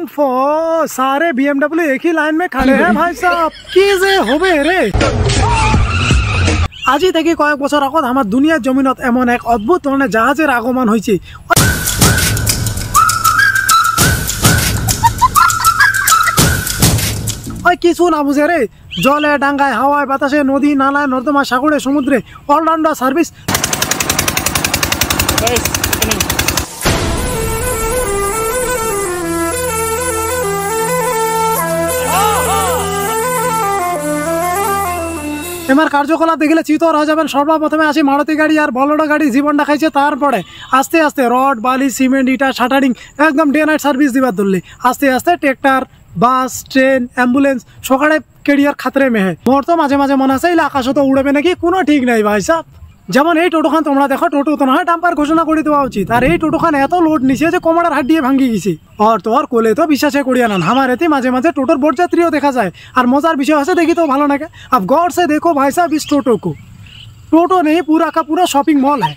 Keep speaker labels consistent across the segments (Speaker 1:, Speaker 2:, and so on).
Speaker 1: ओफो सारे BMW एक ही लाइन में खड़े हैं भाई साहब की जे होबे रे আজি থেকে কয়েক বছর আগত আমার দুনিয়ার জমিনত এমন এক অদ্ভুত ধরনের জাহাজের আগমন হয়েছে ওই কিছু না বুঝে রে জলে ডাঙ্গায় হাওয়ায় বাতাসে নদী নালায় নর্দমা সাগরে সমুদ্রে অলরাউন্ডার সার্ভিস এমার কার্যকলাপ দেখলে চিতর হয়ে যাবেন। সর্বপ্রথমে আসি মারুতি গাড়ি আর বলডো গাড়ি জীবনটা খাইছে, তারপরে আস্তে আস্তে রড বালি সিমেন্ট ইটা শাটারিং একদম ডে নাইট সার্ভিস দিবার ধরলে আস্তে আস্তে ট্রেক্টর বাস ট্রেন অ্যাম্বুলেন্স সকালে কেরিয়ার খাতরে মেহে। মোর তো মাঝে মাঝে মনে আছে আকাশও তো উড়বে নাকি কোনো ঠিক নাই ভাই সাহেব। যেমন এই টোটোখান তোমরা দেখো, টোটো তো নয় ডাম্পার ঘোষণা করে দেওয়া উচিত। আর এই টোটোখান এত লোড নিছে যে কোমরের হাত দিয়ে ভাঙ্গি গেছে। আর তোর কোলে তো বিশ্বাসে করিয়া না আমার এতে মাঝে মাঝে টোটোর বরযাত্রীও দেখা যায়। আর মজার বিষয় আছে দেখি তো ভালো লাগে। अब गौर से देखो भाई साहब इस टोटो को, टोटो नहीं पूरा का पूरा शॉपिंग मॉल है।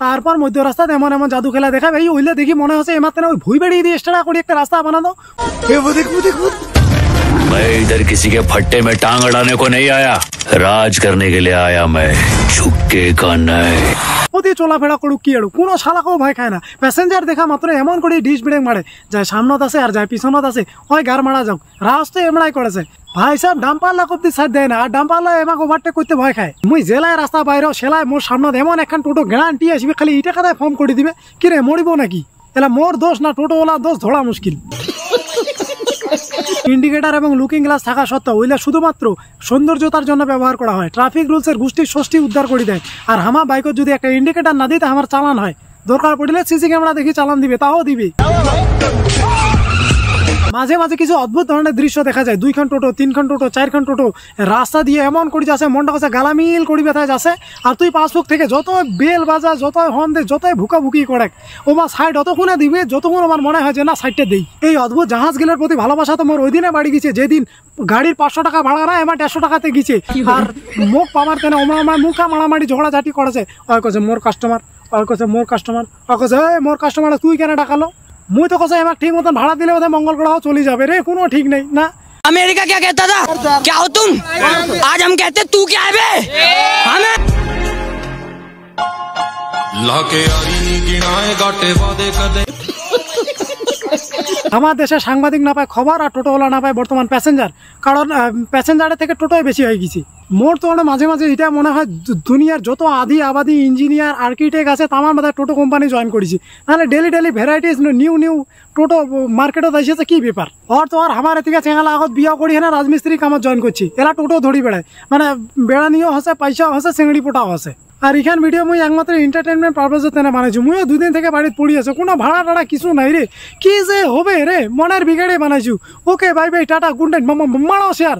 Speaker 1: তারপর মধ্য রাস্তাতে এমন এমন জাদু খেলা দেখা ভাই ওইলে দেখি মনে হচ্ছে এমাত্র ওই ভুই বেড়িয়ে দিয়ে এক্সট্রা করে একটা রাস্তা বানানো।
Speaker 2: मैं इधर किसी के फट्टे में टांग अड़ाने को नहीं आया, राज करने के लिए आया मैं, झुक्के का नहीं।
Speaker 1: ওদি চলাফেরা করুক কি আড়ু কোনো শালাকেও ভয় খায় না। প্যাসেঞ্জার দেখা মাত্র এমন করে ডিস ব্রেক মারে, যায় সামনত আছে আর যায় পিছনত আছে হয় গার মারা যাক রাস্তা এমড়াই করেছে ভাই সাহেব। ডাম্পার লাগ অব্দি সাইড দেয় না, আর ডাম্পার লা এমাকে ওভারটেক করতে ভয় খায়। মুই জেলায় রাস্তা বাইরে সেলাই মোর সামনত এমন একখান টোটো গ্যারান্টি আসবে খালি ইটা কাদায় ফর্ম করে দিবে কি রে মরিব নাকি। এলা মোর দোষ না টোটোওয়ালা দোষ ধরা মুশকিল। ইন্ডিকেটার এবং লুকিং গ্লাস থাকা সত্ত্বেও ওইলা শুধুমাত্র সৌন্দর্যতার জন্য ব্যবহার করা হয়। ট্রাফিক রুলসের গোষ্ঠীর ষষ্ঠী উদ্ধার করে দেয়। আর আমার বাইকত যদি একটা ইন্ডিকেটার না দিতে আমার চালান হয়, দরকার পড়লে সিসি ক্যামেরা দেখি চালান দিবে, তাও দিবে। মাঝে মাঝে কিছু অদ্ভুত ধরনের দৃশ্য দেখা যায়। 2 খান টোটো 3 খান টোটো 4 খান টোটো রাস্তা দিয়ে এমন করে যাচ্ছে মনটা কাছে গালামিল করি ব্যথায় যাচ্ছে। আর তুই পাসবুক থেকে যত বেল বাজা যত হর্ন দে যতই ভুকাভুকি করে ওমা সাইড অতক্ষণে দিবে যতক্ষণ আমার মনে হয় যে না সাইডটা দেই। এই অদ্ভুত জাহাজগুলোর প্রতি ভালোবাসা তো মোর ওই দিনে বাড়ি গেছে যেদিন গাড়ির 500 টাকা ভাড়া না এবার 150 টাকাতে গেছে। আর মুখ পাওয়ার তেনা আমার মুখা মারামারি ঝগড়াঝাটি করেছে। ওই কাছে মোর কাস্টমার, ওই কাছে মোর কাস্টমার, ওই কাছে মোর কাস্টমার তুই কেন ডাকালো। মুই তো কছে আমাকে ঠিক মতন ভাড়া দিলে বোধহয় মঙ্গল গ্রহ চলে যাবে রে, কোনো ঠিক নেই না।
Speaker 3: अमेरिका क्या कहता था, क्या हो तुम, आज हम कहते तू क्या है बे। हमें
Speaker 4: लाके यारी नी गिनाए गाटे वादे कदे।
Speaker 1: আমার দেশে সাংবাদিক না পায় খবর আর টোটোওয়ালা না পায় বর্তমান প্যাসেঞ্জার, কারণ প্যাসেঞ্জারের থেকে টোটোই বেশি হয়ে গেছে। মোর তো মাঝে মাঝে এটা মনে হয় দুনিয়ার যত আদি আবাদি ইঞ্জিনিয়ার আর্কিটেক্ট আছে তামার মাথায় টোটো কোম্পানি জয়েন করেছি। নাহলে daily daily varieties new new toto মার্কেটত এসেছে কি ব্যাপার। আর তো আর আমার এদিকে চেঙ্গালা আগত বিয়া করি হ্যাঁ রাজমিস্ত্রি কামত জয়েন করছি। এরা টোটো ধরি বেড়ায়, মানে বেড়ানিও হসে পয়সাও হসে চিংড়ি পোটাও হসে। আর এখান ভিডিও মুই একমাত্র এন্টারটেনমেন্ট পারপাসে তেনে বানাইছি। মুইও 2 দিন থেকে বাড়িতে পড়ি আছে, কোনো ভাড়া টাড়া কিছু নাই রে। কি যে হবে রে মনের বিগাড়ে বানাইছু। Okay bye bye tata good night মারাও শেয়ার।